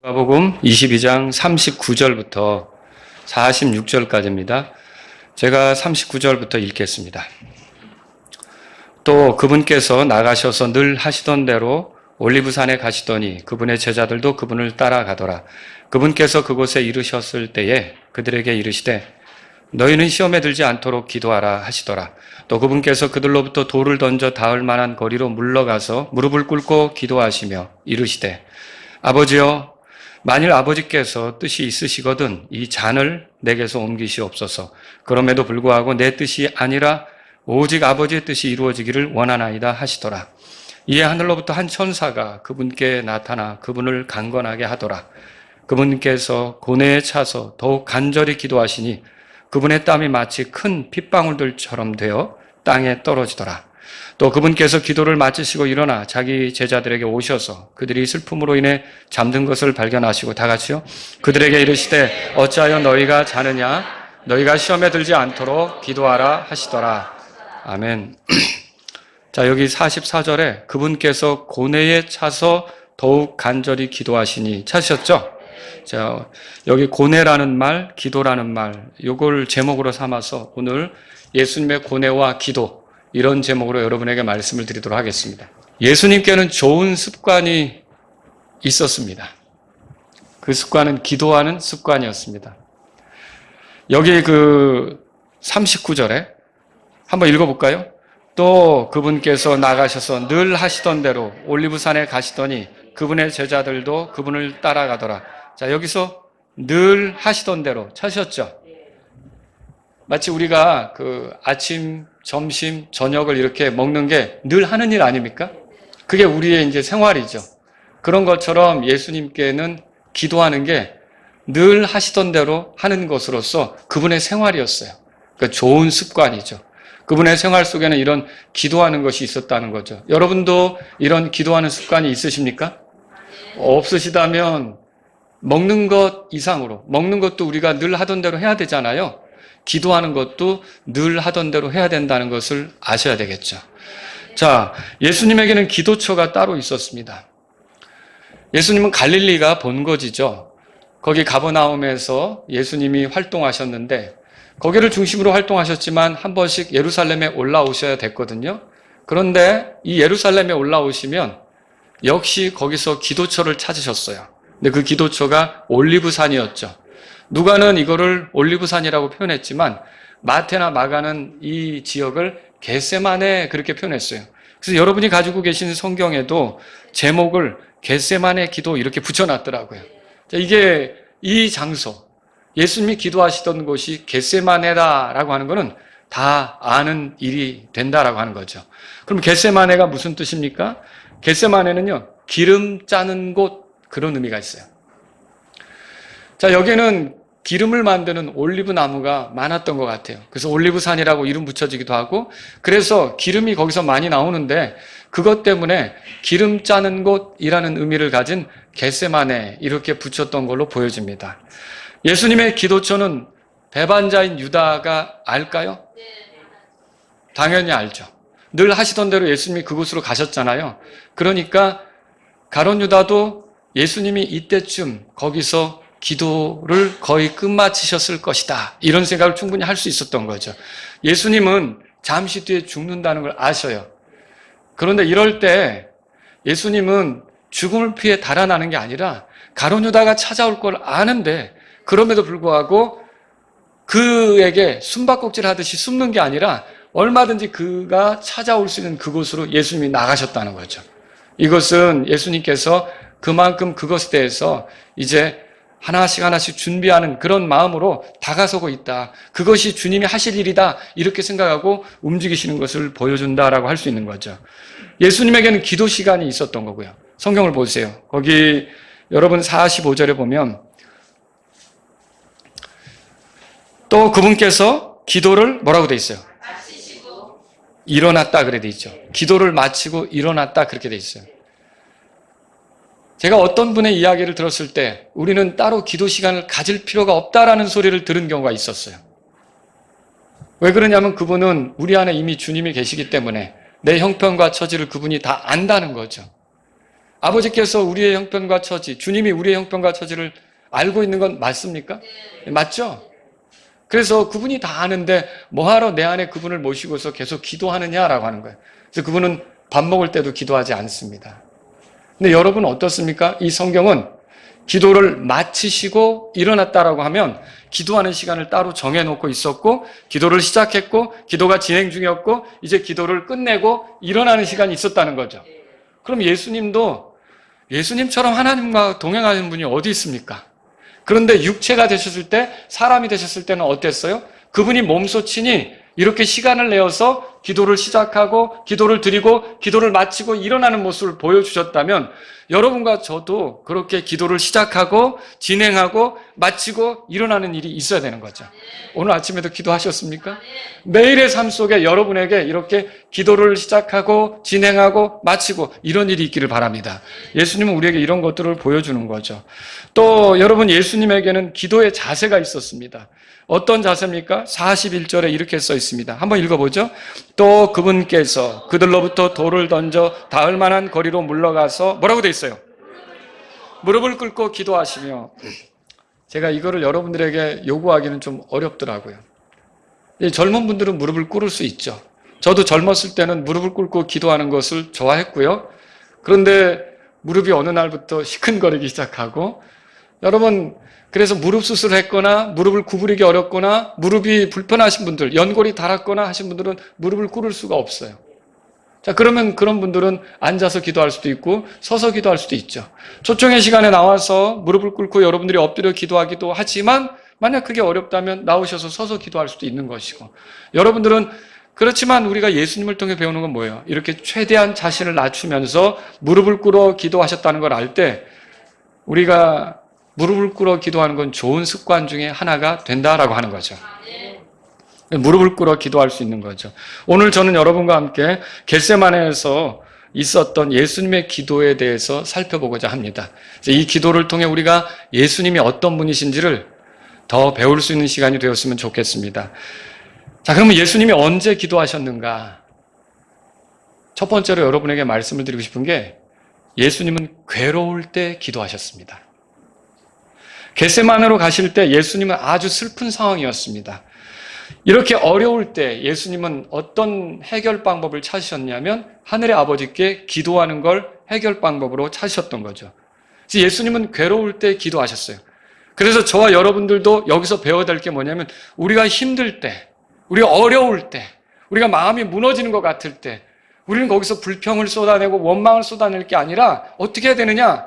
누가복음 22장 39절부터 46절까지입니다. 제가 39절부터 읽겠습니다. 또 그분께서 나가셔서 늘 하시던 대로 올리브산에 가시더니 그분의 제자들도 그분을 따라가더라. 그분께서 그곳에 이르셨을 때에 그들에게 이르시되 너희는 시험에 들지 않도록 기도하라 하시더라. 또 그분께서 그들로부터 돌을 던져 닿을 만한 거리로 물러가서 무릎을 꿇고 기도하시며 이르시되 아버지여 만일 아버지께서 뜻이 있으시거든 이 잔을 내게서 옮기시옵소서. 그럼에도 불구하고 내 뜻이 아니라 오직 아버지의 뜻이 이루어지기를 원하나이다 하시더라. 이에 하늘로부터 한 천사가 그분께 나타나 그분을 강건하게 하더라. 그분께서 고뇌에 차서 더욱 간절히 기도하시니 그분의 땀이 마치 큰 핏방울들처럼 되어 땅에 떨어지더라. 또 그분께서 기도를 마치시고 일어나 자기 제자들에게 오셔서 그들이 슬픔으로 인해 잠든 것을 발견하시고 다 같이요. 그들에게 이르시되 어찌하여 너희가 자느냐? 너희가 시험에 들지 않도록 기도하라 하시더라. 아멘. 자, 여기 44절에 그분께서 고뇌에 차서 더욱 간절히 기도하시니 찾으셨죠? 자, 여기 고뇌라는 말, 기도라는 말, 요걸 제목으로 삼아서 오늘 예수님의 고뇌와 기도 이런 제목으로 여러분에게 말씀을 드리도록 하겠습니다. 예수님께는 좋은 습관이 있었습니다. 그 습관은 기도하는 습관이었습니다. 여기 그 39절에 한번 읽어볼까요? 또 그분께서 나가셔서 늘 하시던 대로 올리브산에 가시더니 그분의 제자들도 그분을 따라가더라. 자, 여기서 늘 하시던 대로 찾으셨죠? 마치 우리가 그 아침, 점심, 저녁을 이렇게 먹는 게 늘 하는 일 아닙니까? 그게 우리의 이제 생활이죠. 그런 것처럼 예수님께는 기도하는 게 늘 하시던 대로 하는 것으로서 그분의 생활이었어요. 그러니까 좋은 습관이죠. 그분의 생활 속에는 이런 기도하는 것이 있었다는 거죠. 여러분도 이런 기도하는 습관이 있으십니까? 없으시다면 먹는 것 이상으로, 먹는 것도 우리가 늘 하던 대로 해야 되잖아요. 기도하는 것도 늘 하던 대로 해야 된다는 것을 아셔야 되겠죠. 자, 예수님에게는 기도처가 따로 있었습니다. 예수님은 갈릴리가 본거지죠. 거기 가버나움에서 예수님이 활동하셨는데 거기를 중심으로 활동하셨지만 한 번씩 예루살렘에 올라오셔야 됐거든요. 그런데 이 예루살렘에 올라오시면 역시 거기서 기도처를 찾으셨어요. 근데 그 기도처가 올리브산이었죠. 누가는 이거를 올리브산이라고 표현했지만 마태나 마가는 이 지역을 겟세마네 그렇게 표현했어요. 그래서 여러분이 가지고 계신 성경에도 제목을 겟세마네 기도 이렇게 붙여놨더라고요. 자, 이게 이 장소, 예수님이 기도하시던 곳이 겟세마네다라고 하는 것은 다 아는 일이 된다라고 하는 거죠. 그럼 겟세마네가 무슨 뜻입니까? 겟세마네는요, 기름 짜는 곳 그런 의미가 있어요. 자, 여기는 기름을 만드는 올리브 나무가 많았던 것 같아요. 그래서 올리브산이라고 이름 붙여지기도 하고, 그래서 기름이 거기서 많이 나오는데 그것 때문에 기름 짜는 곳이라는 의미를 가진 겟세마네 이렇게 붙였던 걸로 보여집니다. 예수님의 기도처는 배반자인 유다가 알까요? 당연히 알죠. 늘 하시던 대로 예수님이 그곳으로 가셨잖아요. 그러니까 가룟 유다도 예수님이 이때쯤 거기서 기도를 거의 끝마치셨을 것이다. 이런 생각을 충분히 할 수 있었던 거죠. 예수님은 잠시 뒤에 죽는다는 걸 아셔요. 그런데 이럴 때 예수님은 죽음을 피해 달아나는 게 아니라 가룟 유다가 찾아올 걸 아는데 그럼에도 불구하고 그에게 숨바꼭질 하듯이 숨는 게 아니라 얼마든지 그가 찾아올 수 있는 그곳으로 예수님이 나가셨다는 거죠. 이것은 예수님께서 그만큼 그것에 대해서 이제 하나씩 하나씩 준비하는 그런 마음으로 다가서고 있다. 그것이 주님이 하실 일이다. 이렇게 생각하고 움직이시는 것을 보여준다라고 할 수 있는 거죠. 예수님에게는 기도 시간이 있었던 거고요. 성경을 보세요. 거기 여러분 45절에 보면 또 그분께서 기도를 뭐라고 돼 있어요? 마치시고 일어났다 그래 돼 있죠. 기도를 마치고 일어났다 그렇게 돼 있어요. 제가 어떤 분의 이야기를 들었을 때 우리는 따로 기도 시간을 가질 필요가 없다라는 소리를 들은 경우가 있었어요. 왜 그러냐면 그분은 우리 안에 이미 주님이 계시기 때문에 내 형편과 처지를 그분이 다 안다는 거죠. 아버지께서 우리의 형편과 처지, 주님이 우리의 형편과 처지를 알고 있는 건 맞습니까? 맞죠? 그래서 그분이 다 아는데 뭐하러 내 안에 그분을 모시고서 계속 기도하느냐라고 하는 거예요. 그래서 그분은 밥 먹을 때도 기도하지 않습니다. 근데 여러분 어떻습니까? 이 성경은 기도를 마치시고 일어났다라고 하면 기도하는 시간을 따로 정해놓고 있었고, 기도를 시작했고, 기도가 진행 중이었고, 이제 기도를 끝내고 일어나는 시간이 있었다는 거죠. 그럼 예수님도 예수님처럼 하나님과 동행하는 분이 어디 있습니까? 그런데 육체가 되셨을 때, 사람이 되셨을 때는 어땠어요? 그분이 몸소치니 이렇게 시간을 내어서 기도를 시작하고 기도를 드리고 기도를 마치고 일어나는 모습을 보여주셨다면 여러분과 저도 그렇게 기도를 시작하고 진행하고 마치고 일어나는 일이 있어야 되는 거죠. 오늘 아침에도 기도하셨습니까? 매일의 삶 속에 여러분에게 이렇게 기도를 시작하고 진행하고 마치고 이런 일이 있기를 바랍니다. 예수님은 우리에게 이런 것들을 보여주는 거죠. 또 여러분, 예수님에게는 기도의 자세가 있었습니다. 어떤 자세입니까? 41절에 이렇게 써 있습니다. 한번 읽어보죠. 또 그분께서 그들로부터 돌을 던져 닿을 만한 거리로 물러가서 뭐라고 돼 있어요? 무릎을 꿇고 기도하시며. 제가 이거를 여러분들에게 요구하기는 좀 어렵더라고요. 젊은 분들은 무릎을 꿇을 수 있죠. 저도 젊었을 때는 무릎을 꿇고 기도하는 것을 좋아했고요. 그런데 무릎이 어느 날부터 시큰거리기 시작하고, 여러분, 그래서 무릎 수술을 했거나 무릎을 구부리기 어렵거나 무릎이 불편하신 분들, 연골이 닳았거나 하신 분들은 무릎을 꿇을 수가 없어요. 자, 그러면 그런 분들은 앉아서 기도할 수도 있고 서서 기도할 수도 있죠. 초청의 시간에 나와서 무릎을 꿇고 여러분들이 엎드려 기도하기도 하지만, 만약 그게 어렵다면 나오셔서 서서 기도할 수도 있는 것이고, 여러분들은 그렇지만 우리가 예수님을 통해 배우는 건 뭐예요? 이렇게 최대한 자신을 낮추면서 무릎을 꿇어 기도하셨다는 걸 알 때 우리가 무릎을 꿇어 기도하는 건 좋은 습관 중에 하나가 된다라고 하는 거죠. 무릎을 꿇어 기도할 수 있는 거죠. 오늘 저는 여러분과 함께 겟세마네에서 있었던 예수님의 기도에 대해서 살펴보고자 합니다. 이 기도를 통해 우리가 예수님이 어떤 분이신지를 더 배울 수 있는 시간이 되었으면 좋겠습니다. 자, 그러면 예수님이 언제 기도하셨는가? 첫 번째로 여러분에게 말씀을 드리고 싶은 게, 예수님은 괴로울 때 기도하셨습니다. 겟세마네로 가실 때 예수님은 아주 슬픈 상황이었습니다. 이렇게 어려울 때 예수님은 어떤 해결 방법을 찾으셨냐면 하늘의 아버지께 기도하는 걸 해결 방법으로 찾으셨던 거죠. 그래서 예수님은 괴로울 때 기도하셨어요. 그래서 저와 여러분들도 여기서 배워야 될 게 뭐냐면, 우리가 힘들 때, 우리가 어려울 때, 우리가 마음이 무너지는 것 같을 때 우리는 거기서 불평을 쏟아내고 원망을 쏟아낼 게 아니라 어떻게 해야 되느냐?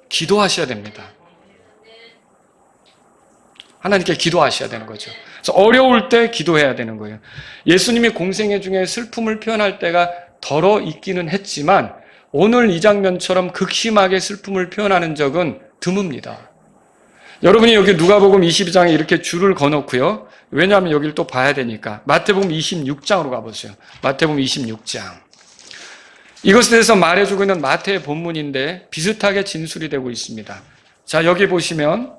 기도하셔야 됩니다. 하나님께 기도하셔야 되는 거죠. 그래서 어려울 때 기도해야 되는 거예요. 예수님이 공생애 중에 슬픔을 표현할 때가 덜어 있기는 했지만 오늘 이 장면처럼 극심하게 슬픔을 표현하는 적은 드뭅니다. 여러분이 여기 누가복음 22장에 이렇게 줄을 거놓고요. 왜냐하면 여기를 또 봐야 되니까. 마태복음 26장으로 가보세요. 마태복음 26장. 이것에 대해서 말해주고 있는 마태의 본문인데 비슷하게 진술이 되고 있습니다. 자, 여기 보시면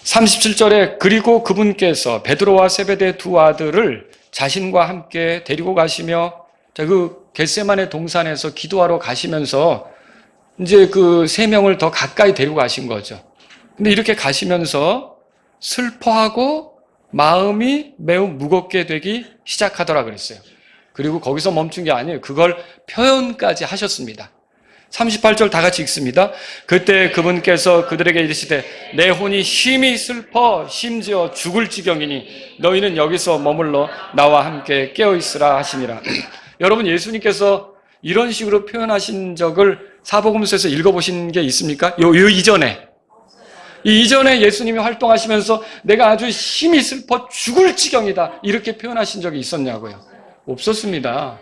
37절에 그리고 그분께서 베드로와 세베대의 두 아들을 자신과 함께 데리고 가시며, 자, 그 겟세마네 동산에서 기도하러 가시면서 이제 그 세 명을 더 가까이 데리고 가신 거죠. 근데 이렇게 가시면서 슬퍼하고 마음이 매우 무겁게 되기 시작하더라 그랬어요. 그리고 거기서 멈춘 게 아니에요. 그걸 표현까지 하셨습니다. 38절 다 같이 읽습니다. 그때 그분께서 그들에게 이르시되 내 혼이 심히 슬퍼 심지어 죽을 지경이니 너희는 여기서 머물러 나와 함께 깨어있으라 하시니라. 여러분, 예수님께서 이런 식으로 표현하신 적을 사복음서에서 읽어보신 게 있습니까? 요 이전에. 이 이전에 예수님이 활동하시면서 내가 아주 심히 슬퍼 죽을 지경이다 이렇게 표현하신 적이 있었냐고요? 없었습니다.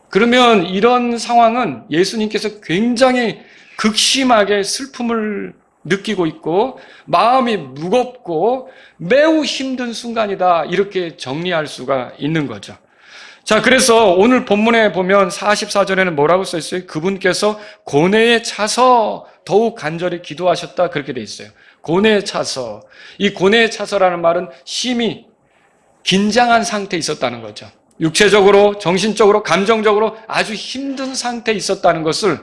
그러면 이런 상황은 예수님께서 굉장히 극심하게 슬픔을 느끼고 있고 마음이 무겁고 매우 힘든 순간이다 이렇게 정리할 수가 있는 거죠. 자, 그래서 오늘 본문에 보면 44절에는 뭐라고 써 있어요? 그분께서 고뇌에 차서 더욱 간절히 기도하셨다 그렇게 돼 있어요. 고뇌에 차서. 이 고뇌에 차서라는 말은 심히 긴장한 상태에 있었다는 거죠. 육체적으로, 정신적으로, 감정적으로 아주 힘든 상태에 있었다는 것을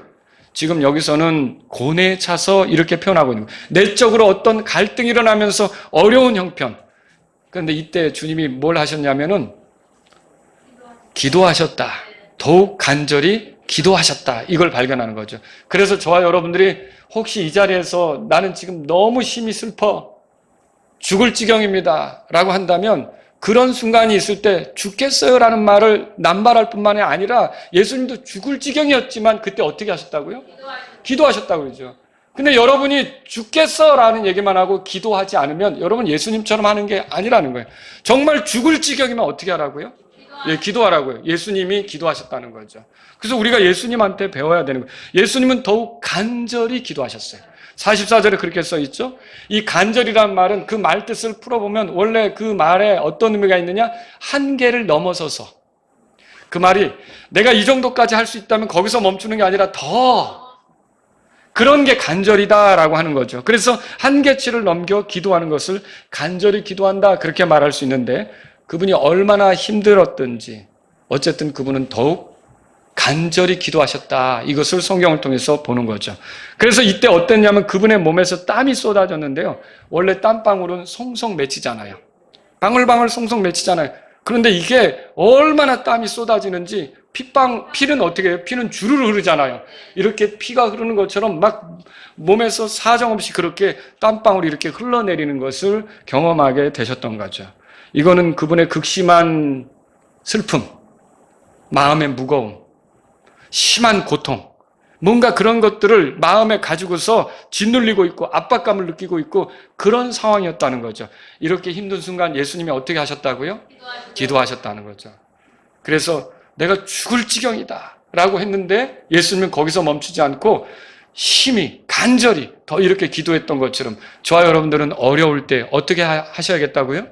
지금 여기서는 고뇌에 차서 이렇게 표현하고 있는 거예요. 내적으로 어떤 갈등이 일어나면서 어려운 형편. 그런데 이때 주님이 뭘 하셨냐면은 기도하셨다. 더욱 간절히 기도하셨다. 이걸 발견하는 거죠. 그래서 저와 여러분들이 혹시 이 자리에서 나는 지금 너무 심히 슬퍼. 죽을 지경입니다. 라고 한다면 그런 순간이 있을 때 죽겠어요 라는 말을 남발할 뿐만이 아니라 예수님도 죽을 지경이었지만 그때 어떻게 하셨다고요? 기도하셨다고 그러죠. 근데 여러분이 죽겠어 라는 얘기만 하고 기도하지 않으면 여러분 예수님처럼 하는 게 아니라는 거예요. 정말 죽을 지경이면 어떻게 하라고요? 예, 기도하라고요. 예수님이 기도하셨다는 거죠. 그래서 우리가 예수님한테 배워야 되는 거예요. 예수님은 더욱 간절히 기도하셨어요. 44절에 그렇게 써 있죠. 이 간절이란 말은 그 말 뜻을 풀어보면 원래 그 말에 어떤 의미가 있느냐? 한계를 넘어서서. 그 말이 내가 이 정도까지 할 수 있다면 거기서 멈추는 게 아니라 더 그런 게 간절이다라고 하는 거죠. 그래서 한계치를 넘겨 기도하는 것을 간절히 기도한다 그렇게 말할 수 있는데 그분이 얼마나 힘들었든지 어쨌든 그분은 더욱 간절히 기도하셨다. 이것을 성경을 통해서 보는 거죠. 그래서 이때 어땠냐면 그분의 몸에서 땀이 쏟아졌는데요. 원래 땀방울은 송송 맺히잖아요. 방울방울 송송 맺히잖아요. 그런데 이게 얼마나 땀이 쏟아지는지 피는 어떻게 해요? 피는 주르르 흐르잖아요. 이렇게 피가 흐르는 것처럼 막 몸에서 사정없이 그렇게 땀방울이 이렇게 흘러내리는 것을 경험하게 되셨던 거죠. 이거는 그분의 극심한 슬픔, 마음의 무거움, 심한 고통, 뭔가 그런 것들을 마음에 가지고서 짓눌리고 있고 압박감을 느끼고 있고 그런 상황이었다는 거죠. 이렇게 힘든 순간 예수님이 어떻게 하셨다고요? 기도하셨다는 거죠. 그래서 내가 죽을 지경이다 라고 했는데 예수님은 거기서 멈추지 않고 심히 간절히 더 이렇게 기도했던 것처럼 저와 여러분들은 어려울 때 어떻게 하셔야겠다고요?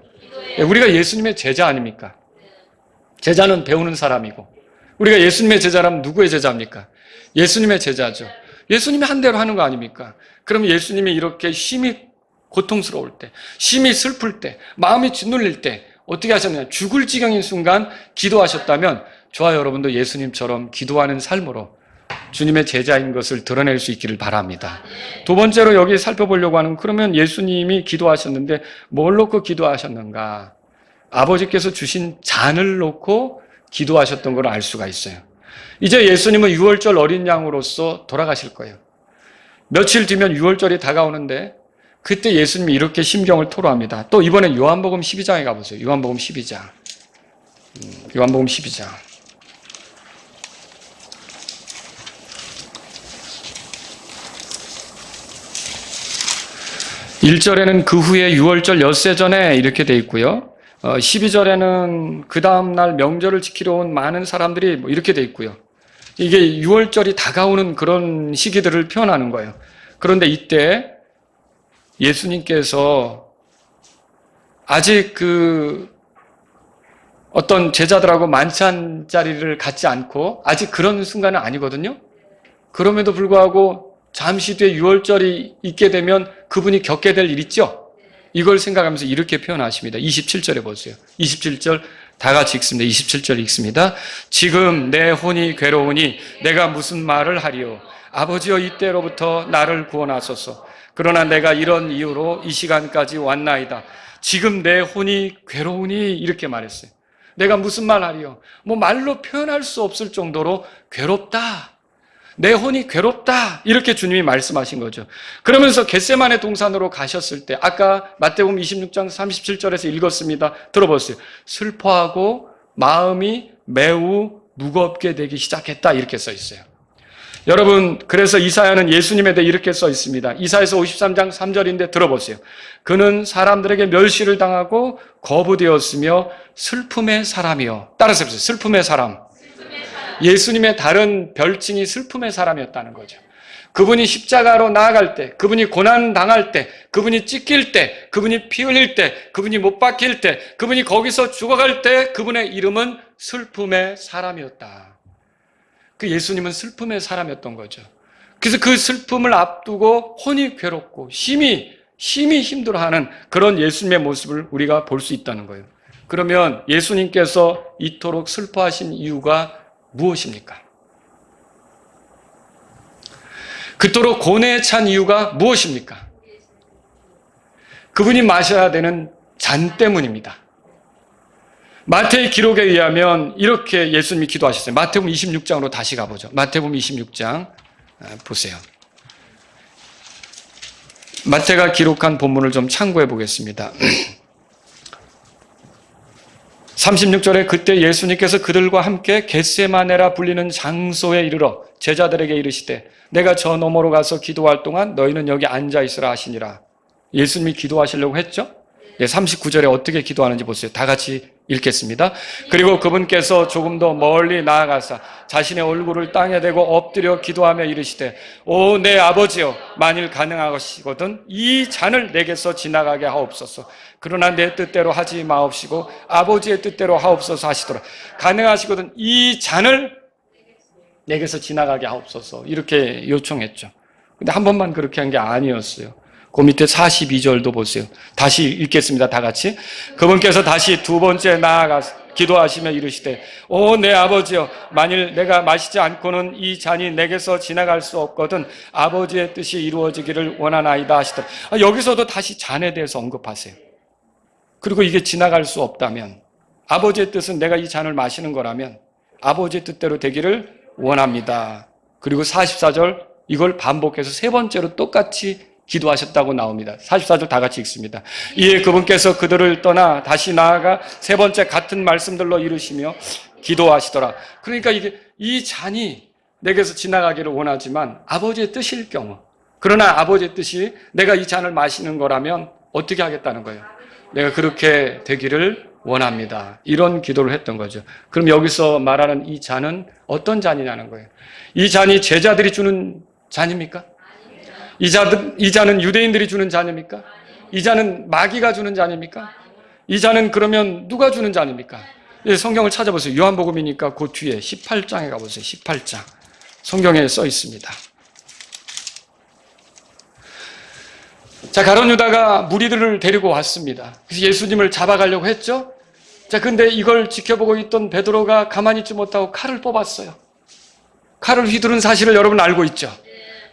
우리가 예수님의 제자 아닙니까? 제자는 배우는 사람이고 우리가 예수님의 제자라면 누구의 제자입니까? 예수님의 제자죠. 예수님이 한 대로 하는 거 아닙니까? 그럼 예수님이 이렇게 심히 고통스러울 때, 심히 슬플 때, 마음이 짓눌릴 때 어떻게 하셨느냐? 죽을 지경인 순간 기도하셨다면 저와 여러분도 예수님처럼 기도하는 삶으로 주님의 제자인 것을 드러낼 수 있기를 바랍니다. 두 번째로 여기 살펴보려고 하는 그러면 예수님이 기도하셨는데 뭘 놓고 기도하셨는가? 아버지께서 주신 잔을 놓고 기도하셨던 걸 알 수가 있어요. 이제 예수님은 유월절 어린 양으로서 돌아가실 거예요. 며칠 뒤면 유월절이 다가오는데 그때 예수님이 이렇게 심경을 토로합니다. 또 이번에 요한복음 12장에 가보세요. 요한복음 12장. 요한복음 12장. 1절에는 그 후에 유월절 엿새 전에 이렇게 돼 있고요. 12절에는 그 다음날 명절을 지키러 온 많은 사람들이 이렇게 돼 있고요. 이게 유월절이 다가오는 그런 시기들을 표현하는 거예요. 그런데 이때 예수님께서 아직 어떤 제자들하고 만찬 자리를 갖지 않고 아직 그런 순간은 아니거든요. 그럼에도 불구하고 잠시 뒤에 유월절이 있게 되면 그분이 겪게 될 일 있죠. 이걸 생각하면서 이렇게 표현하십니다. 27절에 보세요. 27절 다 같이 읽습니다. 27절 읽습니다. 지금 내 혼이 괴로우니 내가 무슨 말을 하리요. 아버지여 이때로부터 나를 구원하소서. 그러나 내가 이런 이유로 이 시간까지 왔나이다. 지금 내 혼이 괴로우니 이렇게 말했어요. 내가 무슨 말 하리요. 말로 표현할 수 없을 정도로 괴롭다. 내 혼이 괴롭다. 이렇게 주님이 말씀하신 거죠. 그러면서 겟세마네 동산으로 가셨을 때 아까 마태복음 26장 37절에서 읽었습니다. 들어보세요. 슬퍼하고 마음이 매우 무겁게 되기 시작했다. 이렇게 써 있어요. 여러분, 그래서 이사야는 예수님에 대해 이렇게 써 있습니다. 이사야서 53장 3절인데 들어보세요. 그는 사람들에게 멸시를 당하고 거부되었으며 슬픔의 사람이요. 따라서 해보세요. 슬픔의 사람. 예수님의 다른 별칭이 슬픔의 사람이었다는 거죠. 그분이 십자가로 나아갈 때, 그분이 고난 당할 때, 그분이 찢길 때, 그분이 피 흘릴 때, 그분이 못 박힐 때, 그분이 거기서 죽어갈 때 그분의 이름은 슬픔의 사람이었다. 그 예수님은 슬픔의 사람이었던 거죠. 그래서 그 슬픔을 앞두고 혼이 괴롭고 심히 힘들어하는 그런 예수님의 모습을 우리가 볼 수 있다는 거예요. 그러면 예수님께서 이토록 슬퍼하신 이유가 무엇입니까? 그토록 고뇌에 찬 이유가 무엇입니까? 그분이 마셔야 되는 잔 때문입니다. 마태의 기록에 의하면 이렇게 예수님이 기도하셨어요. 마태복음 26장으로 다시 가보죠. 마태복음 26장 보세요. 마태가 기록한 본문을 좀 참고해 보겠습니다. 36절에 그때 예수님께서 그들과 함께 겟세마네라 불리는 장소에 이르러 제자들에게 이르시되 내가 저 너머로 가서 기도할 동안 너희는 여기 앉아 있으라 하시니라. 예수님이 기도하시려고 했죠? 39절에 어떻게 기도하는지 보세요. 다 같이 읽겠습니다. 그리고 그분께서 조금 더 멀리 나아가사 자신의 얼굴을 땅에 대고 엎드려 기도하며 이르시되 오 내 아버지여 만일 가능하시거든 이 잔을 내게서 지나가게 하옵소서. 그러나 내 뜻대로 하지 마옵시고 아버지의 뜻대로 하옵소서 하시더라. 가능하시거든 이 잔을 내게서 지나가게 하옵소서 이렇게 요청했죠. 근데 한 번만 그렇게 한 게 아니었어요. 그 밑에 42절도 보세요. 다시 읽겠습니다. 다 같이. 그분께서 다시 두 번째 나아가서 기도하시며 이르시되 오 내 아버지여 만일 내가 마시지 않고는 이 잔이 내게서 지나갈 수 없거든 아버지의 뜻이 이루어지기를 원하나이다 하시더라. 여기서도 다시 잔에 대해서 언급하세요. 그리고 이게 지나갈 수 없다면 아버지의 뜻은 내가 이 잔을 마시는 거라면 아버지의 뜻대로 되기를 원합니다. 그리고 44절 이걸 반복해서 세 번째로 똑같이 기도하셨다고 나옵니다. 44절 다 같이 읽습니다. 이에 그분께서 그들을 떠나 다시 나아가 세 번째 같은 말씀들로 이르시며 기도하시더라. 그러니까 이 잔이 내게서 지나가기를 원하지만 아버지의 뜻일 경우, 그러나 아버지의 뜻이 내가 이 잔을 마시는 거라면 어떻게 하겠다는 거예요? 내가 그렇게 되기를 원합니다. 이런 기도를 했던 거죠. 그럼 여기서 말하는 이 잔은 어떤 잔이냐는 거예요. 이 잔이 제자들이 주는 잔입니까? 이 잔은 유대인들이 주는 잔입니까? 이 잔은 마귀가 주는 잔입니까? 이 잔은 그러면 누가 주는 잔입니까? 성경을 찾아보세요. 요한복음이니까 그 뒤에 18장에 가보세요. 18장. 성경에 써 있습니다. 자, 가룟 유다가 무리들을 데리고 왔습니다. 그래서 예수님을 잡아가려고 했죠? 자, 근데 이걸 지켜보고 있던 베드로가 가만히 있지 못하고 칼을 뽑았어요. 칼을 휘두른 사실을 여러분 알고 있죠?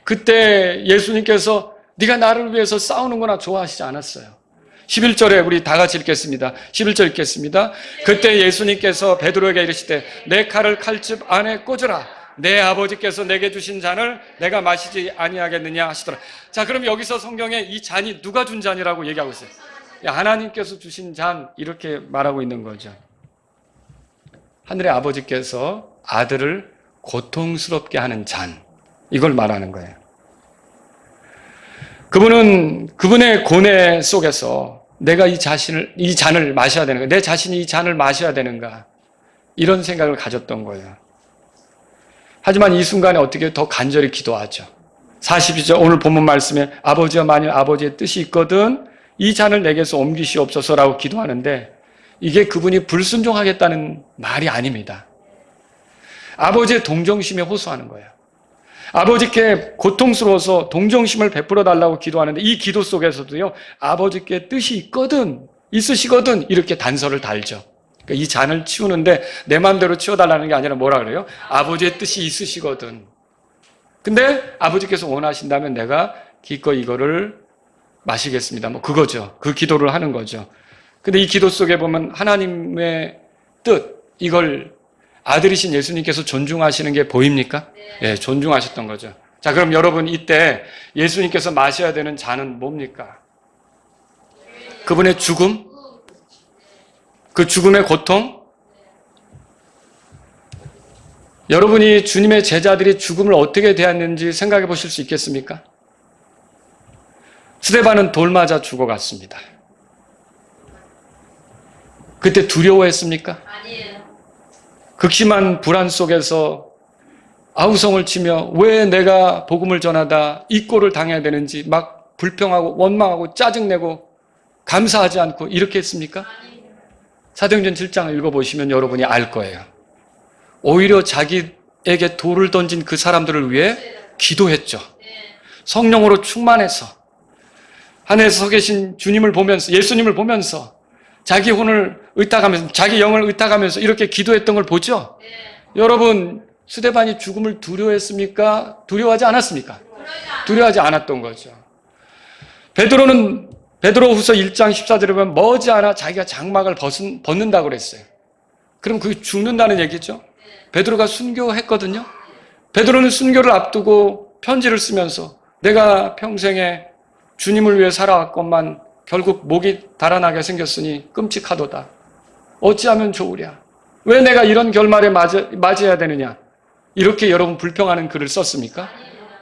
그때 예수님께서 네가 나를 위해서 싸우는구나 좋아하시지 않았어요. 11절에 우리 다 같이 읽겠습니다. 11절 읽겠습니다. 그때 예수님께서 베드로에게 이르시되 내 칼을 칼집 안에 꽂으라. 내 아버지께서 내게 주신 잔을 내가 마시지 아니하겠느냐 하시더라. 자, 그럼 여기서 성경에 이 잔이 누가 준 잔이라고 얘기하고 있어요? 하나님께서 주신 잔 이렇게 말하고 있는 거죠. 하늘의 아버지께서 아들을 고통스럽게 하는 잔 이걸 말하는 거예요. 그분은 그분의 고뇌 속에서 내가 이 잔을 마셔야 되는가, 내 자신이 이 잔을 마셔야 되는가 이런 생각을 가졌던 거예요. 하지만 이 순간에 어떻게 더 간절히 기도하죠. 42절 오늘 본문 말씀에 아버지여 만일 아버지의 뜻이 있거든 이 잔을 내게서 옮기시옵소서라고 기도하는데 이게 그분이 불순종하겠다는 말이 아닙니다. 아버지의 동정심에 호소하는 거예요. 아버지께 고통스러워서 동정심을 베풀어 달라고 기도하는데 이 기도 속에서도요 아버지께 뜻이 있으시거든 이렇게 단서를 달죠. 그러니까 이 잔을 치우는데 내 마음대로 치워달라는 게 아니라 뭐라 그래요? 아버지의 뜻이 있으시거든. 근데 아버지께서 원하신다면 내가 기꺼이 이거를 마시겠습니다. 뭐 그거죠. 그 기도를 하는 거죠. 근데 이 기도 속에 보면 하나님의 뜻 이걸 아들이신 예수님께서 존중하시는 게 보입니까? 네, 존중하셨던 거죠. 자, 그럼 여러분 이때 예수님께서 마셔야 되는 잔은 뭡니까? 그분의 죽음? 그 죽음의 고통? 여러분이 주님의 제자들이 죽음을 어떻게 대했는지 생각해 보실 수 있겠습니까? 스데반은 돌 맞아 죽어갔습니다. 그때 두려워했습니까? 아니에요. 극심한 불안 속에서 아우성을 치며 왜 내가 복음을 전하다 이 꼴을 당해야 되는지 막 불평하고 원망하고 짜증내고 감사하지 않고 이렇게 했습니까? 사도행전 7장을 읽어보시면 여러분이 알 거예요. 오히려 자기에게 돌을 던진 그 사람들을 위해 기도했죠. 성령으로 충만해서 하늘에서 서 계신 주님을 보면서 예수님을 보면서 자기 혼을 의탁하면서, 자기 영을 의탁하면서 이렇게 기도했던 걸 보죠? 여러분, 스데반이 죽음을 두려워했습니까? 두려워하지 않았습니까? 두려워하지 않았던 거죠. 베드로후서 1장 14절에 보면 머지않아 자기가 장막을 벗는다고 그랬어요. 그럼 그게 죽는다는 얘기죠. 베드로가 순교했거든요. 베드로는 순교를 앞두고 편지를 쓰면서 내가 평생에 주님을 위해 살아왔건만 결국 목이 달아나게 생겼으니 끔찍하도다. 어찌하면 좋으랴. 왜 내가 이런 결말에 맞이해야 되느냐. 이렇게 여러분 불평하는 글을 썼습니까?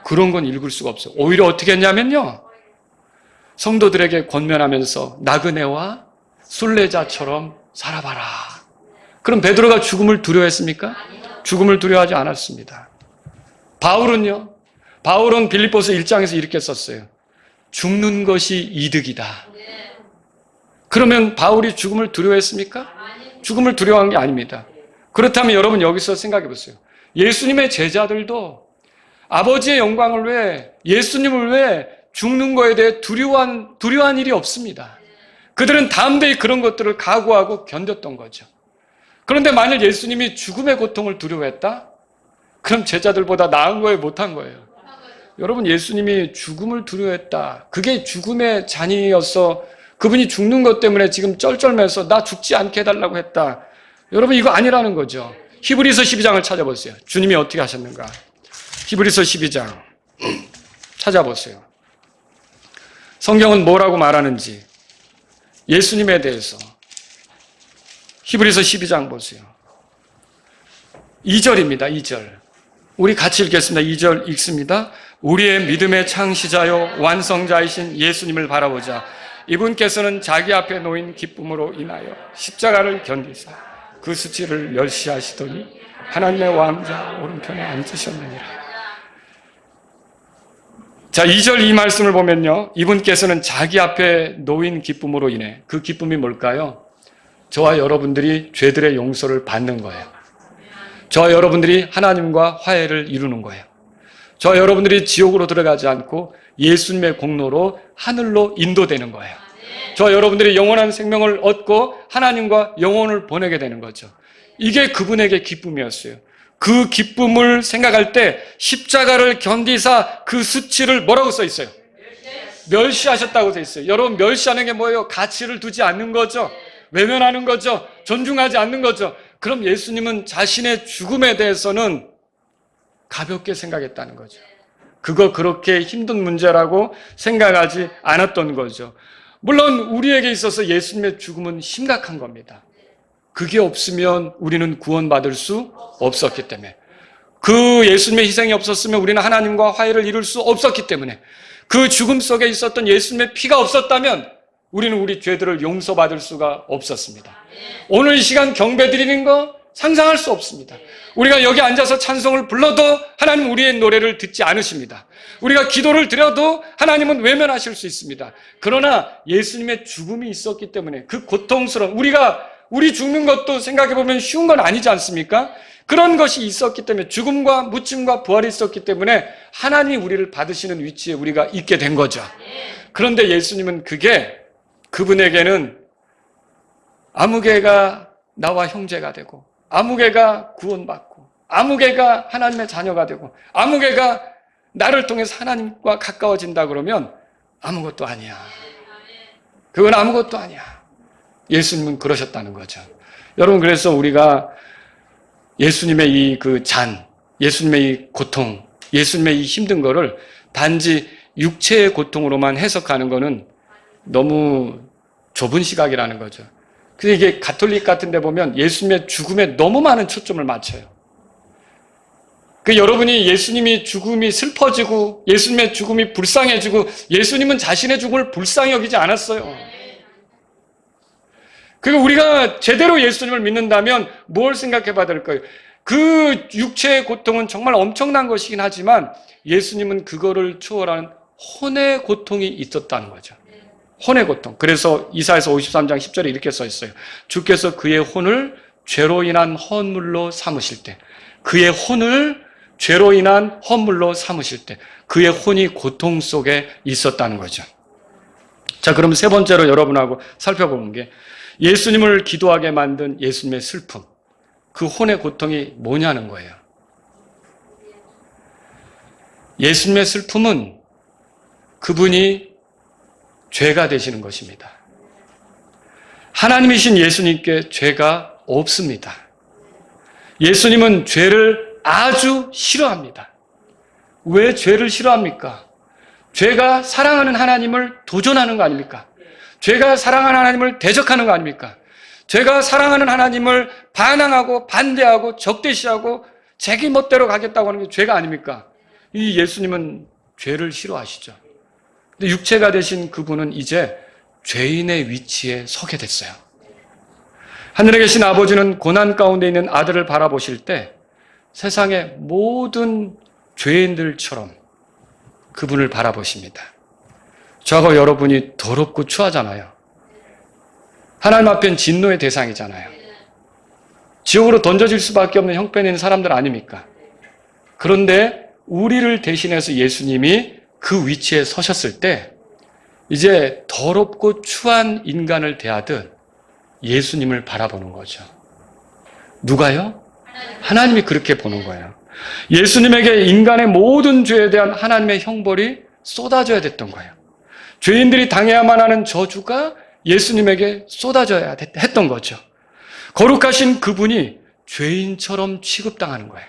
그런 건 읽을 수가 없어요. 오히려 어떻게 했냐면요. 성도들에게 권면하면서 나그네와 순례자처럼 살아봐라. 그럼 베드로가 죽음을 두려워했습니까? 죽음을 두려워하지 않았습니다. 바울은요. 바울은 빌립보서 1장에서 이렇게 썼어요. 죽는 것이 이득이다. 그러면 바울이 죽음을 두려워했습니까? 죽음을 두려워한 게 아닙니다. 그렇다면 여러분 여기서 생각해 보세요. 예수님의 제자들도 아버지의 영광을 위해, 예수님을 위해 죽는 거에 대해 두려워한 일이 없습니다. 그들은 담대히 그런 것들을 각오하고 견뎠던 거죠. 그런데 만일 예수님이 죽음의 고통을 두려워했다? 그럼 제자들보다 나은 거예요, 못한 거예요? 여러분, 예수님이 죽음을 두려워했다. 그게 죽음의 잔이어서 그분이 죽는 것 때문에 지금 쩔쩔매서 나 죽지 않게 해달라고 했다. 여러분, 이거 아니라는 거죠. 히브리서 12장을 찾아보세요. 주님이 어떻게 하셨는가. 히브리서 12장 찾아보세요. 성경은 뭐라고 말하는지 예수님에 대해서 히브리서 12장 보세요. 2절입니다. 2절. 우리 같이 읽겠습니다. 2절 읽습니다. 우리의 믿음의 창시자요 완성자이신 예수님을 바라보자. 이분께서는 자기 앞에 놓인 기쁨으로 인하여 십자가를 견디사 그 수치를 멸시하시더니 하나님의 왕자 오른편에 앉으셨느니라. 자, 2절 이 말씀을 보면요. 이분께서는 자기 앞에 놓인 기쁨으로 인해, 그 기쁨이 뭘까요? 저와 여러분들이 죄들의 용서를 받는 거예요. 저와 여러분들이 하나님과 화해를 이루는 거예요. 저와 여러분들이 지옥으로 들어가지 않고 예수님의 공로로 하늘로 인도되는 거예요. 저와 여러분들이 영원한 생명을 얻고 하나님과 영혼을 보내게 되는 거죠. 이게 그분에게 기쁨이었어요. 그 기쁨을 생각할 때 십자가를 견디사 그 수치를 뭐라고 써 있어요? 멸시하셨다고 써 있어요. 여러분, 멸시하는 게 뭐예요? 가치를 두지 않는 거죠. 외면하는 거죠. 존중하지 않는 거죠. 그럼 예수님은 자신의 죽음에 대해서는 가볍게 생각했다는 거죠. 그거 그렇게 힘든 문제라고 생각하지 않았던 거죠. 물론 우리에게 있어서 예수님의 죽음은 심각한 겁니다. 그게 없으면 우리는 구원받을 수 없었기 때문에, 그 예수님의 희생이 없었으면 우리는 하나님과 화해를 이룰 수 없었기 때문에, 그 죽음 속에 있었던 예수님의 피가 없었다면 우리는 우리 죄들을 용서받을 수가 없었습니다. 오늘 이 시간 경배 드리는 거 상상할 수 없습니다. 우리가 여기 앉아서 찬송을 불러도 하나님 우리의 노래를 듣지 않으십니다. 우리가 기도를 드려도 하나님은 외면하실 수 있습니다. 그러나 예수님의 죽음이 있었기 때문에 그 고통스러운, 우리 죽는 것도 생각해보면 쉬운 건 아니지 않습니까? 그런 것이 있었기 때문에, 죽음과 묻힘과 부활이 있었기 때문에 하나님이 우리를 받으시는 위치에 우리가 있게 된 거죠. 그런데 예수님은 그분에게는 아무개가 나와 형제가 되고, 아무개가 구원받고, 아무개가 하나님의 자녀가 되고, 아무개가 나를 통해서 하나님과 가까워진다 그러면 아무것도 아니야. 그건 아무것도 아니야. 예수님은 그러셨다는 거죠. 여러분, 그래서 우리가 예수님의 이 예수님의 이 고통, 예수님의 이 힘든 거를 단지 육체의 고통으로만 해석하는 거는 너무 좁은 시각이라는 거죠. 그래서 이게 가톨릭 같은 데 보면 예수님의 죽음에 너무 많은 초점을 맞춰요. 여러분이 예수님이 죽음이 슬퍼지고 예수님의 죽음이 불쌍해지고, 예수님은 자신의 죽음을 불쌍히 여기지 않았어요. 그리고 우리가 제대로 예수님을 믿는다면 뭘 생각해 봐야 될까요? 그 육체의 고통은 정말 엄청난 것이긴 하지만 예수님은 그거를 초월하는 혼의 고통이 있었다는 거죠. 혼의 고통. 그래서 이사야서 53장 10절에 이렇게 써 있어요. 주께서 그의 혼을 죄로 인한 헌물로 삼으실 때, 그의 혼을 죄로 인한 헌물로 삼으실 때 그의 혼이 고통 속에 있었다는 거죠. 자, 그럼 세 번째로 여러분하고 살펴보는 게, 예수님을 기도하게 만든 예수님의 슬픔, 그 혼의 고통이 뭐냐는 거예요. 예수님의 슬픔은 그분이 죄가 되시는 것입니다. 하나님이신 예수님께 죄가 없습니다. 예수님은 죄를 아주 싫어합니다. 왜 죄를 싫어합니까? 죄가 사랑하는 하나님을 도전하는 거 아닙니까? 죄가 사랑하는 하나님을 대적하는 거 아닙니까? 죄가 사랑하는 하나님을 반항하고 반대하고 적대시하고 자기 멋대로 가겠다고 하는 게 죄가 아닙니까? 이 예수님은 죄를 싫어하시죠. 근데 육체가 되신 그분은 이제 죄인의 위치에 서게 됐어요. 하늘에 계신 아버지는 고난 가운데 있는 아들을 바라보실 때 세상의 모든 죄인들처럼 그분을 바라보십니다. 저하고 여러분이 더럽고 추하잖아요. 하나님 앞엔 진노의 대상이잖아요. 지옥으로 던져질 수밖에 없는 형편인 사람들 아닙니까? 그런데 우리를 대신해서 예수님이 그 위치에 서셨을 때 이제 더럽고 추한 인간을 대하듯 예수님을 바라보는 거죠. 누가요? 하나님이 그렇게 보는 거예요. 예수님에게 인간의 모든 죄에 대한 하나님의 형벌이 쏟아져야 됐던 거예요. 죄인들이 당해야만 하는 저주가 예수님에게 쏟아져야 했던 거죠. 거룩하신 그분이 죄인처럼 취급당하는 거예요.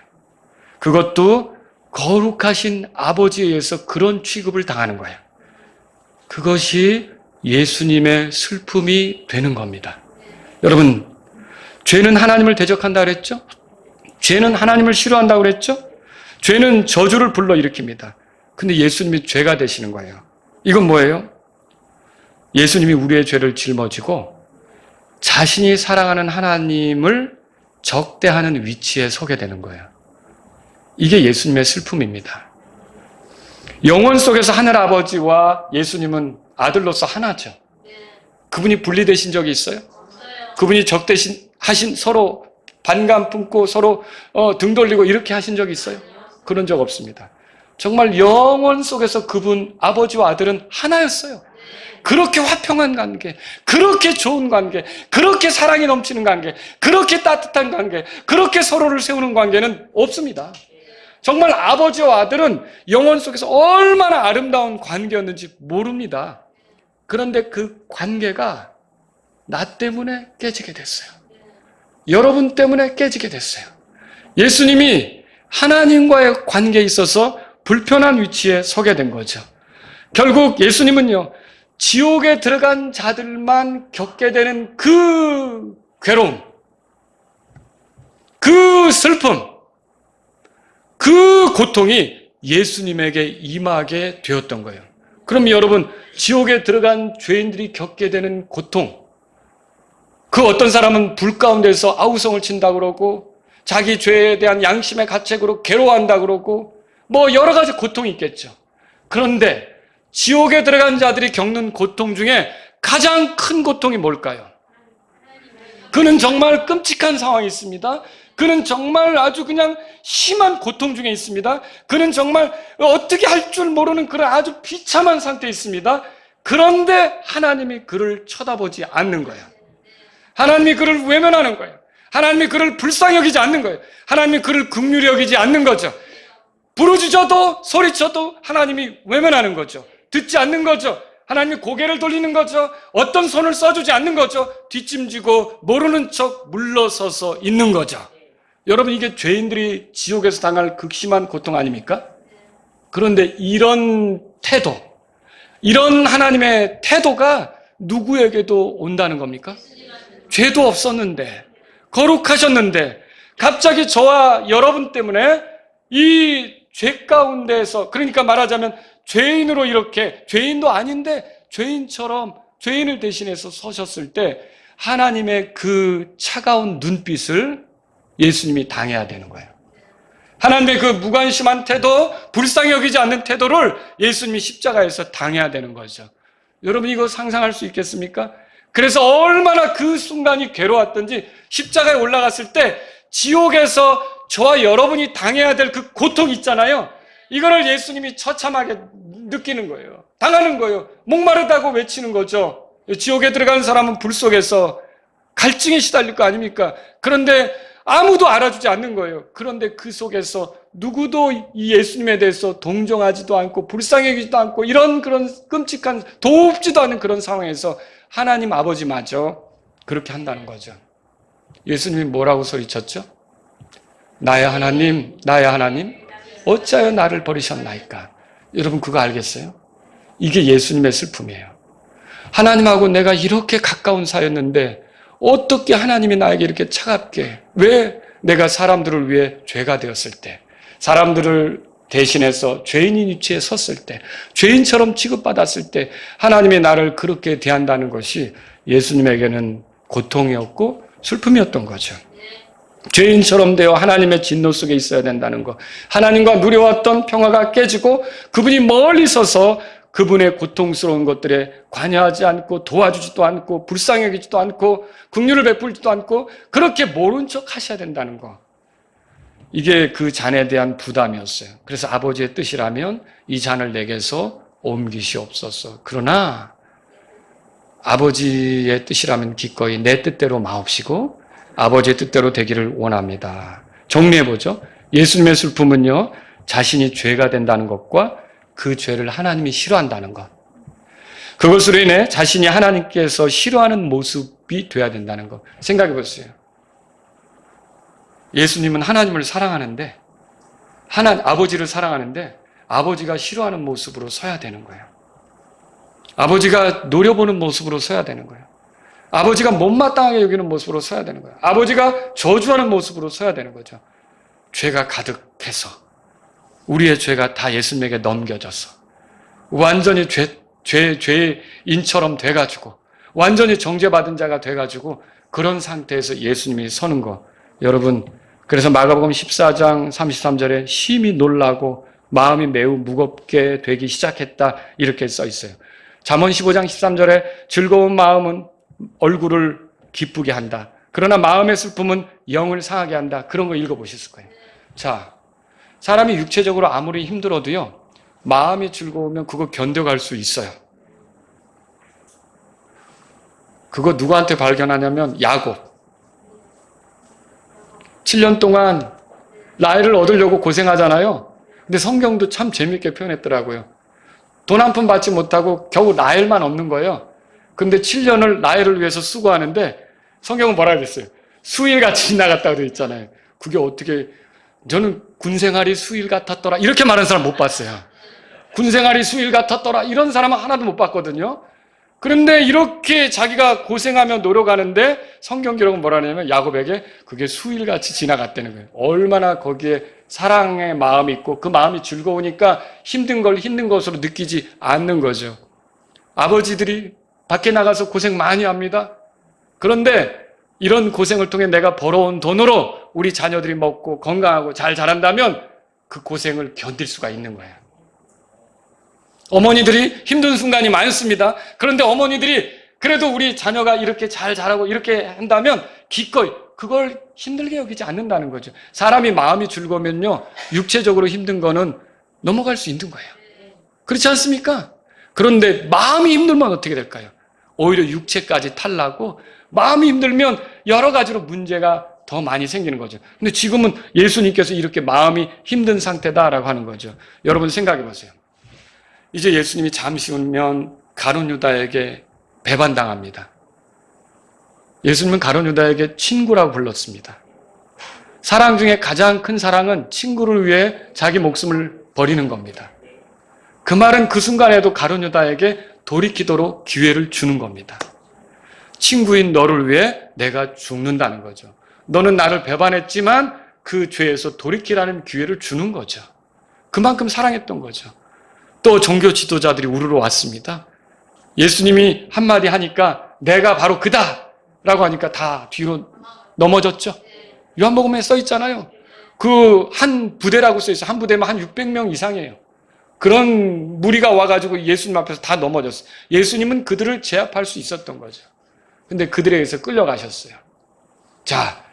그것도 거룩하신 아버지에 의해서 그런 취급을 당하는 거예요. 그것이 예수님의 슬픔이 되는 겁니다. 여러분, 죄는 하나님을 대적한다 그랬죠? 죄는 하나님을 싫어한다고 그랬죠? 죄는 저주를 불러일으킵니다. 근데 예수님이 죄가 되시는 거예요. 이건 뭐예요? 예수님이 우리의 죄를 짊어지고 자신이 사랑하는 하나님을 적대하는 위치에 서게 되는 거예요. 이게 예수님의 슬픔입니다. 영원 속에서 하늘아버지와 예수님은 아들로서 하나죠. 그분이 분리되신 적이 있어요? 그분이 적대하신 서로 반감 품고 서로 등 돌리고 이렇게 하신 적이 있어요? 그런 적 없습니다. 정말 영원 속에서 그분 아버지와 아들은 하나였어요. 그렇게 화평한 관계, 그렇게 좋은 관계, 그렇게 사랑이 넘치는 관계, 그렇게 따뜻한 관계, 그렇게 서로를 세우는 관계는 없습니다. 정말 아버지와 아들은 영원 속에서 얼마나 아름다운 관계였는지 모릅니다. 그런데 그 관계가 나 때문에 깨지게 됐어요. 여러분 때문에 깨지게 됐어요. 예수님이 하나님과의 관계에 있어서 불편한 위치에 서게 된 거죠. 결국 예수님은요, 지옥에 들어간 자들만 겪게 되는 그 괴로움, 그 슬픔, 그 고통이 예수님에게 임하게 되었던 거예요. 그럼 여러분, 지옥에 들어간 죄인들이 겪게 되는 고통, 그 어떤 사람은 불 가운데서 아우성을 친다 그러고 자기 죄에 대한 양심의 가책으로 괴로워한다 그러고 뭐 여러 가지 고통이 있겠죠. 그런데 지옥에 들어간 자들이 겪는 고통 중에 가장 큰 고통이 뭘까요? 그는 정말 끔찍한 상황이 있습니다. 그는 정말 아주 그냥 심한 고통 중에 있습니다. 그는 정말 어떻게 할 줄 모르는 그런 아주 비참한 상태에 있습니다. 그런데 하나님이 그를 쳐다보지 않는 거예요. 하나님이 그를 외면하는 거예요. 하나님이 그를 불쌍히 여기지 않는 거예요. 하나님이 그를 긍휼히 여기지 않는 거죠. 부르짖어도 소리쳐도 하나님이 외면하는 거죠. 듣지 않는 거죠. 하나님이 고개를 돌리는 거죠. 어떤 손을 써주지 않는 거죠. 뒷짐지고 모르는 척 물러서서 있는 거죠. 여러분, 이게 죄인들이 지옥에서 당할 극심한 고통 아닙니까? 그런데 이런 태도, 이런 하나님의 태도가 누구에게도 온다는 겁니까? 죄도 없었는데, 거룩하셨는데 갑자기 저와 여러분 때문에 이 죄 가운데에서, 그러니까 말하자면 죄인으로 이렇게, 죄인도 아닌데 죄인처럼 죄인을 대신해서 서셨을 때 하나님의 그 차가운 눈빛을 예수님이 당해야 되는 거예요. 하나님의 그 무관심한 태도, 불쌍히 여기지 않는 태도를 예수님이 십자가에서 당해야 되는 거죠. 여러분, 이거 상상할 수 있겠습니까? 그래서 얼마나 그 순간이 괴로웠던지 십자가에 올라갔을 때 지옥에서 저와 여러분이 당해야 될 그 고통 있잖아요. 이거를 예수님이 처참하게 느끼는 거예요. 당하는 거예요. 목마르다고 외치는 거죠. 지옥에 들어가는 사람은 불 속에서 갈증에 시달릴 거 아닙니까? 그런데 아무도 알아주지 않는 거예요. 그런데 그 속에서 누구도 이 예수님에 대해서 동정하지도 않고 불쌍히 여기지도 않고 이런 그런 끔찍한 돕지도 않은 그런 상황에서 하나님 아버지마저 그렇게 한다는 거죠. 예수님이 뭐라고 소리쳤죠? 나의 하나님, 나의 하나님, 어찌하여 나를 버리셨나이까? 여러분 그거 알겠어요? 이게 예수님의 슬픔이에요. 하나님하고 내가 이렇게 가까운 사이였는데 어떻게 하나님이 나에게 이렇게 차갑게, 왜 내가 사람들을 위해 죄가 되었을 때, 사람들을 대신해서 죄인인 위치에 섰을 때, 죄인처럼 취급받았을 때 하나님이 나를 그렇게 대한다는 것이 예수님에게는 고통이었고 슬픔이었던 거죠. 죄인처럼 되어 하나님의 진노 속에 있어야 된다는 것, 하나님과 누려왔던 평화가 깨지고 그분이 멀리 서서 그분의 고통스러운 것들에 관여하지 않고 도와주지도 않고 불쌍히 여기지도 않고 긍휼을 베풀지도 않고 그렇게 모른 척 하셔야 된다는 거. 이게 그 잔에 대한 부담이었어요. 그래서 아버지의 뜻이라면 이 잔을 내게서 옮기시옵소서. 그러나 아버지의 뜻이라면 기꺼이 내 뜻대로 마옵시고 아버지의 뜻대로 되기를 원합니다. 정리해보죠. 예수님의 슬픔은요, 자신이 죄가 된다는 것과 그 죄를 하나님이 싫어한다는 것, 그것으로 인해 자신이 하나님께서 싫어하는 모습이 돼야 된다는 것. 생각해 보세요. 예수님은 하나님을 사랑하는데, 아버지를 사랑하는데 아버지가 싫어하는 모습으로 서야 되는 거예요. 아버지가 노려보는 모습으로 서야 되는 거예요. 아버지가 못마땅하게 여기는 모습으로 서야 되는 거예요. 아버지가 저주하는 모습으로 서야 되는 거죠. 죄가 가득해서 우리의 죄가 다 예수님에게 넘겨져서 완전히 죄인처럼 돼가지고 완전히 정죄받은 자가 돼가지고 그런 상태에서 예수님이 서는 거. 여러분, 그래서 마가복음 14장 33절에 심히 놀라고 마음이 매우 무겁게 되기 시작했다 이렇게 써 있어요. 잠언 15장 13절에 즐거운 마음은 얼굴을 기쁘게 한다. 그러나 마음의 슬픔은 영을 상하게 한다. 그런 거 읽어보셨을 거예요. 자, 사람이 육체적으로 아무리 힘들어도요, 마음이 즐거우면 그거 견뎌갈 수 있어요. 그거 누구한테 발견하냐면 야곱. 7년 동안 나이를 얻으려고 고생하잖아요. 근데 성경도 참 재밌게 표현했더라고요. 돈 한 푼 받지 못하고 겨우 나일만 얻는 거예요. 근데 7년을 나일을 위해서 수고하는데 성경은 뭐라 그랬어요? 수일같이 지나갔다고 되어 있잖아요. 그게 어떻게, 저는 군생활이 수일 같았더라 이렇게 말하는 사람 못 봤어요. 군생활이 수일 같았더라 이런 사람은 하나도 못 봤거든요. 그런데 이렇게 자기가 고생하며 노력하는데 성경 기록은 뭐라 하냐면 야곱에게 그게 수일같이 지나갔다는 거예요. 얼마나 거기에 사랑의 마음이 있고 그 마음이 즐거우니까 힘든 걸 힘든 것으로 느끼지 않는 거죠. 아버지들이 밖에 나가서 고생 많이 합니다. 그런데 이런 고생을 통해 내가 벌어온 돈으로 우리 자녀들이 먹고 건강하고 잘 자란다면 그 고생을 견딜 수가 있는 거예요. 어머니들이 힘든 순간이 많습니다. 그런데 어머니들이 그래도 우리 자녀가 이렇게 잘 자라고 이렇게 한다면 기꺼이 그걸 힘들게 여기지 않는다는 거죠. 사람이 마음이 즐거우면요, 육체적으로 힘든 거는 넘어갈 수 있는 거예요. 그렇지 않습니까? 그런데 마음이 힘들면 어떻게 될까요? 오히려 육체까지 탈나고 마음이 힘들면 여러 가지로 문제가 더 많이 생기는 거죠. 근데 지금은 예수님께서 이렇게 마음이 힘든 상태다라고 하는 거죠. 여러분 생각해 보세요. 이제 예수님이 잠시 후면 가룟 유다에게 배반당합니다. 예수님은 가룟 유다에게 친구라고 불렀습니다. 사랑 중에 가장 큰 사랑은 친구를 위해 자기 목숨을 버리는 겁니다. 그 말은 그 순간에도 가룟 유다에게 돌이키도록 기회를 주는 겁니다. 친구인 너를 위해 내가 죽는다는 거죠. 너는 나를 배반했지만 그 죄에서 돌이키라는 기회를 주는 거죠. 그만큼 사랑했던 거죠. 또 종교 지도자들이 우르르 왔습니다. 예수님이 한마디 하니까 내가 바로 그다 라고 하니까 다 뒤로 넘어졌죠. 요한복음에 써 있잖아요. 그 한 부대라고 써 있어요. 한 부대면 한 600명 이상이에요. 그런 무리가 와가지고 예수님 앞에서 다 넘어졌어요. 예수님은 그들을 제압할 수 있었던 거죠. 근데 그들에 의해서 끌려가셨어요. 자,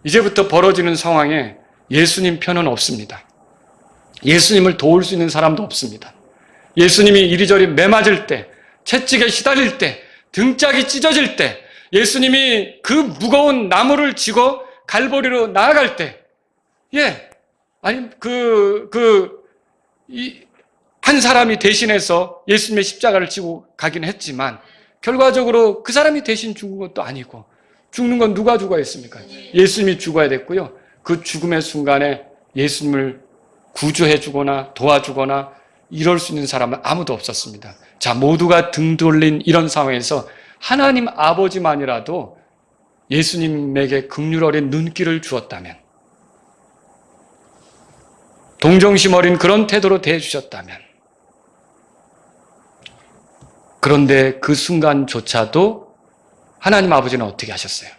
이제부터 벌어지는 상황에 예수님 편은 없습니다. 예수님을 도울 수 있는 사람도 없습니다. 예수님이 이리저리 매맞을 때, 채찍에 시달릴 때, 등짝이 찢어질 때, 예수님이 그 무거운 나무를 지고 갈보리로 나아갈 때, 한 사람이 대신해서 예수님의 십자가를 지고 가긴 했지만, 결과적으로 그 사람이 대신 죽은 것도 아니고, 죽는 건 누가 죽어야 했습니까? 예수님이 죽어야 됐고요. 그 죽음의 순간에 예수님을 구조해주거나 도와주거나 이럴 수 있는 사람은 아무도 없었습니다. 자, 모두가 등 돌린 이런 상황에서 하나님 아버지만이라도 예수님에게 긍휼 어린 눈길을 주었다면, 동정심 어린 그런 태도로 대해주셨다면, 그런데 그 순간조차도 하나님 아버지는 어떻게 하셨어요?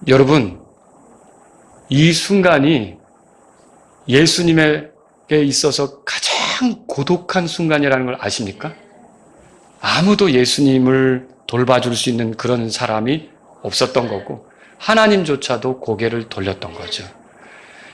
여러분, 이 순간이 예수님에게 있어서 가장 고독한 순간이라는 걸 아십니까? 아무도 예수님을 돌봐줄 수 있는 그런 사람이 없었던 거고, 하나님조차도 고개를 돌렸던 거죠.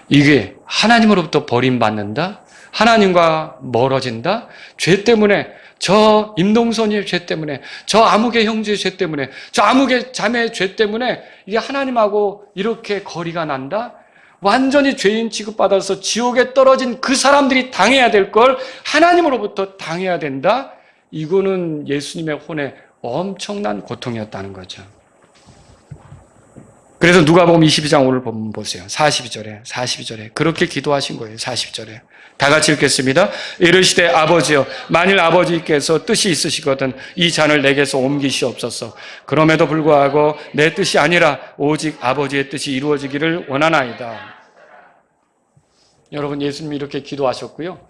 이게 하나님으로부터 버림받는다? 하나님과 멀어진다? 죄 때문에, 저 임동선이의 죄 때문에, 저 아무개 형제의 죄 때문에, 저 아무개 자매의 죄 때문에 이게 하나님하고 이렇게 거리가 난다? 완전히 죄인 취급받아서 지옥에 떨어진 그 사람들이 당해야 될 걸 하나님으로부터 당해야 된다? 이거는 예수님의 혼에 엄청난 고통이었다는 거죠. 그래서 누가복음 22장 오늘 보면 보세요. 42절에 그렇게 기도하신 거예요. 42절에 다 같이 읽겠습니다. 이르시되 아버지여, 만일 아버지께서 뜻이 있으시거든 이 잔을 내게서 옮기시옵소서. 그럼에도 불구하고 내 뜻이 아니라 오직 아버지의 뜻이 이루어지기를 원하나이다. 여러분, 예수님이 이렇게 기도하셨고요.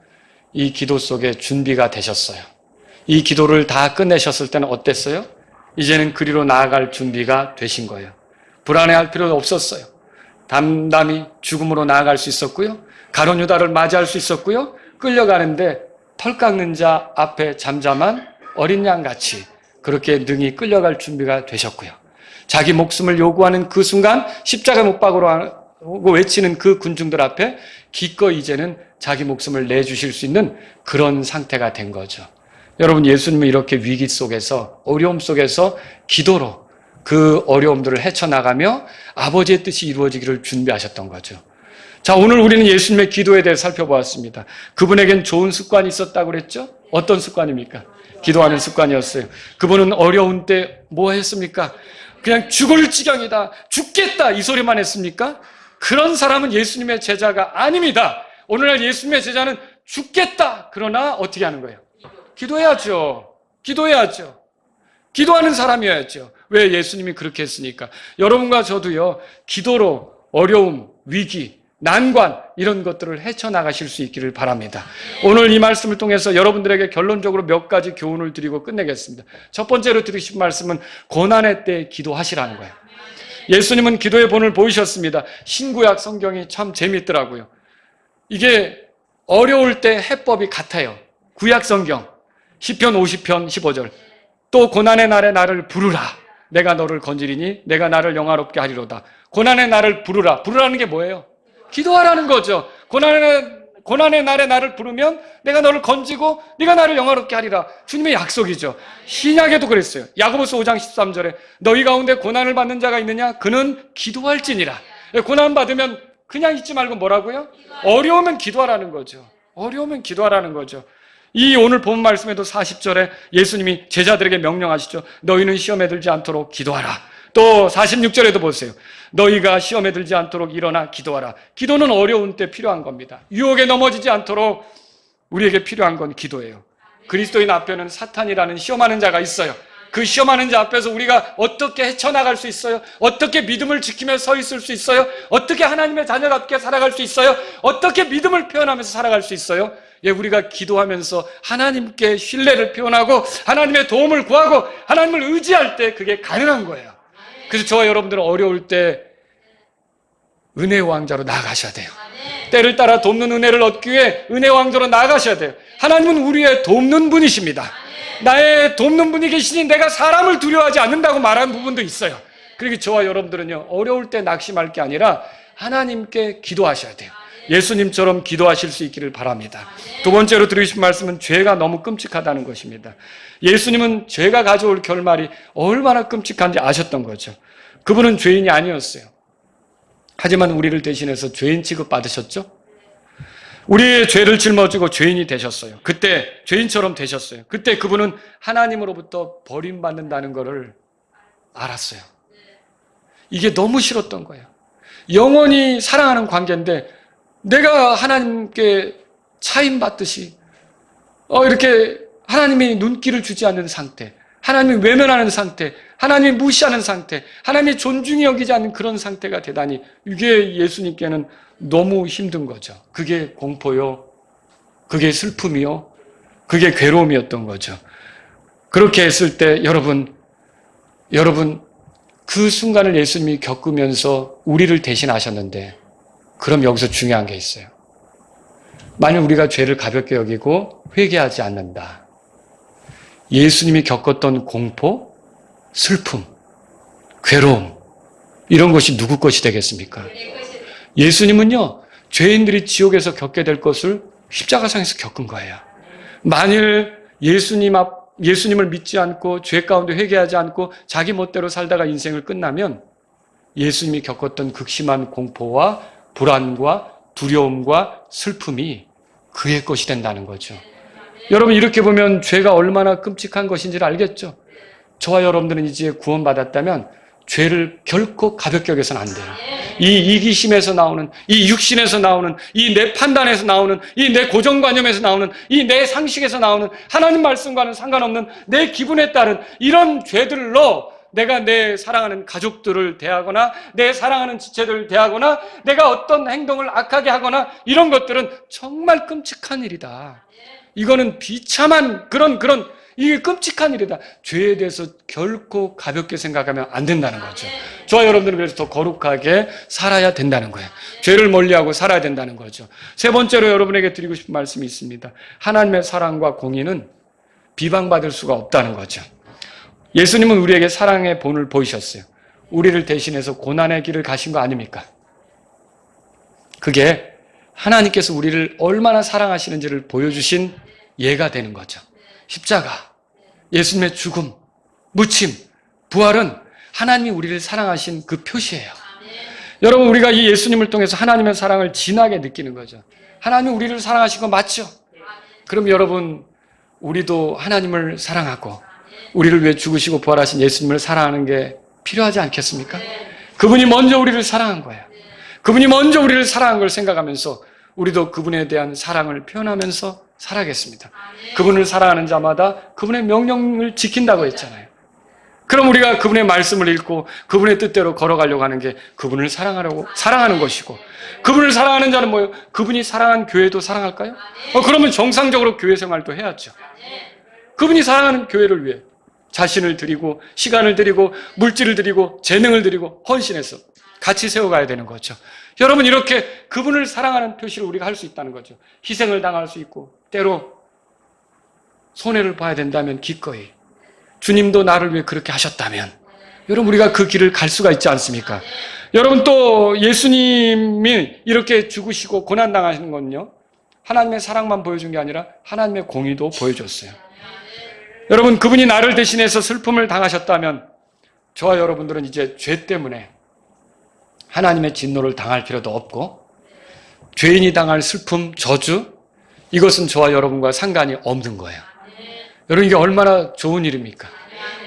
이 기도 속에 준비가 되셨어요. 이 기도를 다 끝내셨을 때는 어땠어요? 이제는 그리로 나아갈 준비가 되신 거예요. 불안해할 필요도 없었어요. 담담히 죽음으로 나아갈 수 있었고요. 가룟 유다를 맞이할 수 있었고요. 끌려가는데 털 깎는 자 앞에 잠잠한 어린 양같이 그렇게 능히 끌려갈 준비가 되셨고요. 자기 목숨을 요구하는 그 순간 십자가 못 박으라고 외치는 그 군중들 앞에 기꺼이 이제는 자기 목숨을 내주실 수 있는 그런 상태가 된 거죠. 여러분, 예수님은 이렇게 위기 속에서, 어려움 속에서 기도로 그 어려움들을 헤쳐나가며 아버지의 뜻이 이루어지기를 준비하셨던 거죠. 자, 오늘 우리는 예수님의 기도에 대해 살펴보았습니다. 그분에겐 좋은 습관이 있었다고 그랬죠? 어떤 습관입니까? 기도하는 습관이었어요. 그분은 어려운 때 뭐 했습니까? 그냥 죽을 지경이다, 죽겠다 이 소리만 했습니까? 그런 사람은 예수님의 제자가 아닙니다. 오늘날 예수님의 제자는 죽겠다, 그러나 어떻게 하는 거예요? 기도해야죠. 기도하는 사람이어야죠. 왜? 예수님이 그렇게 했으니까. 여러분과 저도요, 기도로 어려움, 위기, 난관 이런 것들을 헤쳐나가실 수 있기를 바랍니다. 오늘 이 말씀을 통해서 여러분들에게 결론적으로 몇 가지 교훈을 드리고 끝내겠습니다. 첫 번째로 드리신 말씀은 고난의 때 기도하시라는 거예요. 예수님은 기도의 본을 보이셨습니다. 신구약 성경이 참 재밌더라고요. 이게 어려울 때 해법이 같아요. 구약 성경 시편 50편 15절, 또 고난의 날에 나를 부르라, 내가 너를 건지리니 내가 나를 영화롭게 하리로다. 고난의 날을 부르라. 부르라는 게 뭐예요? 기도하라는 거죠. 고난의 날에 나를 부르면 내가 너를 건지고 네가 나를 영화롭게 하리라. 주님의 약속이죠. 신약에도 그랬어요. 야고보서 5장 13절에 너희 가운데 고난을 받는 자가 있느냐? 그는 기도할지니라. 고난 받으면 그냥 있지 말고 뭐라고요? 어려우면 기도하라는 거죠. 이 오늘 본 말씀에도 40절에 예수님이 제자들에게 명령하시죠. 너희는 시험에 들지 않도록 기도하라. 또 46절에도 보세요. 너희가 시험에 들지 않도록 일어나 기도하라. 기도는 어려운 때 필요한 겁니다. 유혹에 넘어지지 않도록 우리에게 필요한 건 기도예요. 그리스도인 앞에는 사탄이라는 시험하는 자가 있어요. 그 시험하는 자 앞에서 우리가 어떻게 헤쳐나갈 수 있어요? 어떻게 믿음을 지키며 서 있을 수 있어요? 어떻게 하나님의 자녀답게 살아갈 수 있어요? 어떻게 믿음을 표현하면서 살아갈 수 있어요? 우리가 기도하면서 하나님께 신뢰를 표현하고 하나님의 도움을 구하고 하나님을 의지할 때 그게 가능한 거예요. 그래서 저와 여러분들은 어려울 때 은혜의 왕자로 나아가셔야 돼요. 때를 따라 돕는 은혜를 얻기 위해 은혜의 왕자로 나아가셔야 돼요. 하나님은 우리의 돕는 분이십니다. 나의 돕는 분이 계시니 내가 사람을 두려워하지 않는다고 말하는 부분도 있어요. 그러니까 저와 여러분들은요, 어려울 때 낙심할 게 아니라 하나님께 기도하셔야 돼요. 예수님처럼 기도하실 수 있기를 바랍니다. 두 번째로 드리고 싶은 말씀은 죄가 너무 끔찍하다는 것입니다. 예수님은 죄가 가져올 결말이 얼마나 끔찍한지 아셨던 거죠. 그분은 죄인이 아니었어요. 하지만 우리를 대신해서 죄인 취급받으셨죠? 우리의 죄를 짊어지고 죄인이 되셨어요. 그때 죄인처럼 되셨어요. 그때 그분은 하나님으로부터 버림받는다는 것을 알았어요. 이게 너무 싫었던 거예요. 영원히 사랑하는 관계인데 내가 하나님께 차임받듯이 이렇게 하나님이 눈길을 주지 않는 상태, 하나님이 외면하는 상태, 하나님이 무시하는 상태, 하나님이 존중히 여기지 않는 그런 상태가 되다니 이게 예수님께는 너무 힘든 거죠. 그게 공포요, 그게 슬픔이요, 그게 괴로움이었던 거죠. 그렇게 했을 때 여러분 그 순간을 예수님이 겪으면서 우리를 대신하셨는데, 그럼 여기서 중요한 게 있어요. 만약 우리가 죄를 가볍게 여기고 회개하지 않는다, 예수님이 겪었던 공포, 슬픔, 괴로움, 이런 것이 누구 것이 되겠습니까? 예수님은요, 죄인들이 지옥에서 겪게 될 것을 십자가상에서 겪은 거예요. 만일 예수님을 믿지 않고 죄 가운데 회개하지 않고 자기 멋대로 살다가 인생을 끝나면 예수님이 겪었던 극심한 공포와 불안과 두려움과 슬픔이 그의 것이 된다는 거죠. 여러분, 이렇게 보면 죄가 얼마나 끔찍한 것인지를 알겠죠? 저와 여러분들은 이제 구원받았다면 죄를 결코 가볍게 여겨서는 안 돼요. 이 이기심에서 나오는, 이 육신에서 나오는, 이 내 판단에서 나오는, 이 내 고정관념에서 나오는, 이 내 상식에서 나오는, 하나님 말씀과는 상관없는 내 기분에 따른 이런 죄들로 내가 내 사랑하는 가족들을 대하거나 내 사랑하는 지체들을 대하거나 내가 어떤 행동을 악하게 하거나 이런 것들은 정말 끔찍한 일이다. 이거는 비참한 그런 이게 끔찍한 일이다. 죄에 대해서 결코 가볍게 생각하면 안 된다는 거죠. 저와 여러분들은 그래서 더 거룩하게 살아야 된다는 거예요. 죄를 멀리하고 살아야 된다는 거죠. 세 번째로 여러분에게 드리고 싶은 말씀이 있습니다. 하나님의 사랑과 공의는 비방받을 수가 없다는 거죠. 예수님은 우리에게 사랑의 본을 보이셨어요. 우리를 대신해서 고난의 길을 가신 거 아닙니까? 그게 하나님께서 우리를 얼마나 사랑하시는지를 보여주신 예가 되는 거죠. 십자가, 예수님의 죽음, 묻힘, 부활은 하나님이 우리를 사랑하신 그 표시예요. 여러분, 우리가 이 예수님을 통해서 하나님의 사랑을 진하게 느끼는 거죠. 하나님이 우리를 사랑하신 거 맞죠? 그럼 여러분, 우리도 하나님을 사랑하고 우리를 위해 죽으시고 부활하신 예수님을 사랑하는 게 필요하지 않겠습니까? 그분이 먼저 우리를 사랑한 거예요. 그분이 먼저 우리를 사랑한 걸 생각하면서 우리도 그분에 대한 사랑을 표현하면서 살아야겠습니다. 그분을 사랑하는 자마다 그분의 명령을 지킨다고 했잖아요. 그럼 우리가 그분의 말씀을 읽고 그분의 뜻대로 걸어가려고 하는 게 그분을 사랑하는 것이고, 그분을 사랑하는 자는 뭐예요? 그분이 사랑한 교회도 사랑할까요? 그러면 정상적으로 교회 생활도 해야죠. 그분이 사랑하는 교회를 위해 자신을 드리고 시간을 드리고 물질을 드리고 재능을 드리고 헌신해서 같이 세워가야 되는 거죠. 여러분, 이렇게 그분을 사랑하는 표시를 우리가 할 수 있다는 거죠. 희생을 당할 수 있고 때로 손해를 봐야 된다면 기꺼이, 주님도 나를 위해 그렇게 하셨다면 여러분, 우리가 그 길을 갈 수가 있지 않습니까? 여러분, 또 예수님이 이렇게 죽으시고 고난당하시는 건요, 하나님의 사랑만 보여준 게 아니라 하나님의 공의도 보여줬어요. 여러분, 그분이 나를 대신해서 슬픔을 당하셨다면 저와 여러분들은 이제 죄 때문에 하나님의 진노를 당할 필요도 없고, 죄인이 당할 슬픔, 저주, 이것은 저와 여러분과 상관이 없는 거예요. 여러분, 이게 얼마나 좋은 일입니까?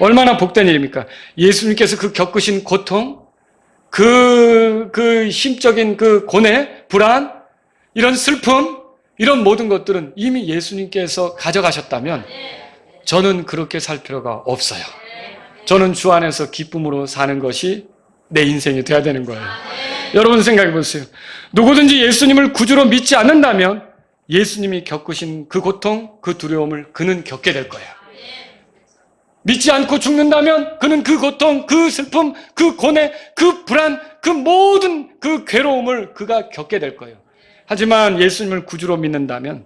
얼마나 복된 일입니까? 예수님께서 그 겪으신 고통, 그 심적인 그 고뇌, 불안, 이런 슬픔, 이런 모든 것들은 이미 예수님께서 가져가셨다면 저는 그렇게 살 필요가 없어요. 저는 주 안에서 기쁨으로 사는 것이 내 인생이 돼야 되는 거예요. 여러분, 생각해 보세요. 누구든지 예수님을 구주로 믿지 않는다면 예수님이 겪으신 그 고통, 그 두려움을 그는 겪게 될 거예요. 믿지 않고 죽는다면 그는 그 고통, 그 슬픔, 그 고뇌, 그 불안, 그 모든 그 괴로움을 그가 겪게 될 거예요. 하지만 예수님을 구주로 믿는다면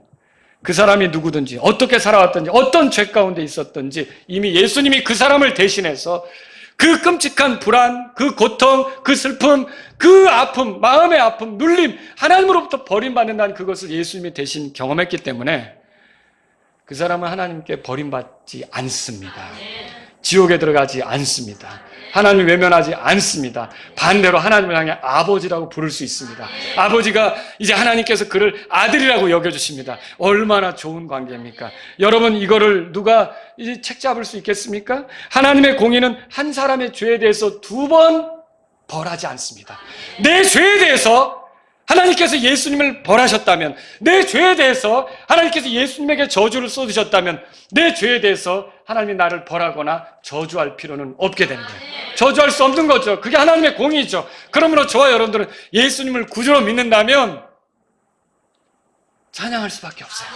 그 사람이 누구든지 어떻게 살아왔든지 어떤 죄 가운데 있었든지 이미 예수님이 그 사람을 대신해서 그 끔찍한 불안, 그 고통, 그 슬픔, 그 아픔, 마음의 아픔, 눌림, 하나님으로부터 버림받는다는 그것을 예수님이 대신 경험했기 때문에 그 사람은 하나님께 버림받지 않습니다. 지옥에 들어가지 않습니다. 하나님을 외면하지 않습니다. 반대로 하나님을 향해 아버지라고 부를 수 있습니다. 아버지가 이제 하나님께서 그를 아들이라고 여겨주십니다. 얼마나 좋은 관계입니까? 여러분, 이거를 누가 이제 책잡을 수 있겠습니까? 하나님의 공의는 한 사람의 죄에 대해서 2번 벌하지 않습니다. 내 죄에 대해서 하나님께서 예수님을 벌하셨다면, 내 죄에 대해서 하나님께서 예수님에게 저주를 쏟으셨다면, 내 죄에 대해서 하나님이 나를 벌하거나 저주할 필요는 없게 되는 거예요. 저주할 수 없는 거죠. 그게 하나님의 공의죠. 그러므로 저와 여러분들은 예수님을 구주로 믿는다면 찬양할 수밖에 없어요.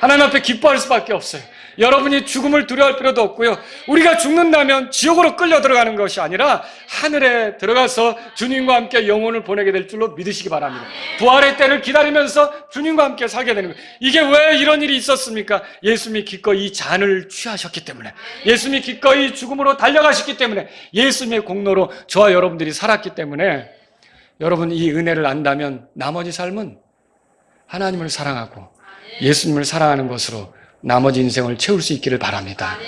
하나님 앞에 기뻐할 수밖에 없어요. 여러분이 죽음을 두려워할 필요도 없고요. 우리가 죽는다면 지옥으로 끌려 들어가는 것이 아니라 하늘에 들어가서 주님과 함께 영혼을 보내게 될 줄로 믿으시기 바랍니다. 부활의 때를 기다리면서 주님과 함께 살게 되는 거예요. 이게 왜 이런 일이 있었습니까? 예수님이 기꺼이 이 잔을 취하셨기 때문에, 예수님이 기꺼이 죽음으로 달려가셨기 때문에, 예수님의 공로로 저와 여러분들이 살았기 때문에, 여러분 이 은혜를 안다면 나머지 삶은 하나님을 사랑하고 예수님을 사랑하는 것으로 나머지 인생을 채울 수 있기를 바랍니다.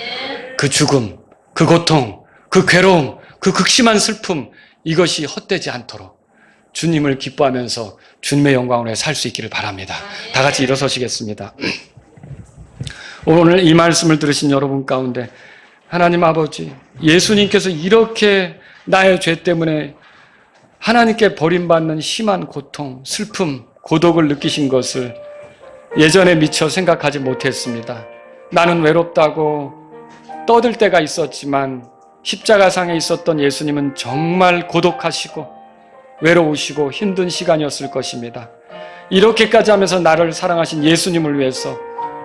그 죽음, 그 고통, 그 괴로움, 그 극심한 슬픔, 이것이 헛되지 않도록 주님을 기뻐하면서 주님의 영광으로 살 수 있기를 바랍니다. 다 같이 일어서시겠습니다. 오늘 이 말씀을 들으신 여러분 가운데 하나님 아버지, 예수님께서 이렇게 나의 죄 때문에 하나님께 버림받는 심한 고통, 슬픔, 고독을 느끼신 것을 예전에 미처 생각하지 못했습니다. 나는 외롭다고 떠들 때가 있었지만 십자가상에 있었던 예수님은 정말 고독하시고 외로우시고 힘든 시간이었을 것입니다. 이렇게까지 하면서 나를 사랑하신 예수님을 위해서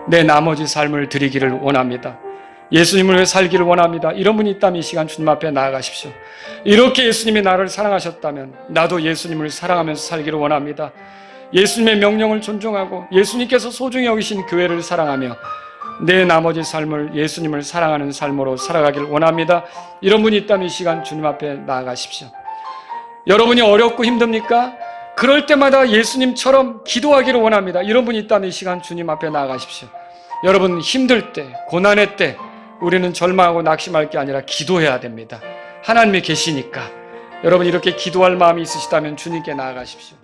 내 나머지 삶을 드리기를 원합니다. 예수님을 위해 살기를 원합니다. 이런 분이 있다면 이 시간 주님 앞에 나아가십시오. 이렇게 예수님이 나를 사랑하셨다면 나도 예수님을 사랑하면서 살기를 원합니다. 예수님의 명령을 존중하고 예수님께서 소중히 여기신 교회를 사랑하며 내 나머지 삶을 예수님을 사랑하는 삶으로 살아가길 원합니다. 이런 분이 있다면 이 시간 주님 앞에 나아가십시오. 여러분이 어렵고 힘듭니까? 그럴 때마다 예수님처럼 기도하기를 원합니다. 이런 분이 있다면 이 시간 주님 앞에 나아가십시오. 여러분 힘들 때, 고난의 때 우리는 절망하고 낙심할 게 아니라 기도해야 됩니다. 하나님이 계시니까. 여러분 이렇게 기도할 마음이 있으시다면 주님께 나아가십시오.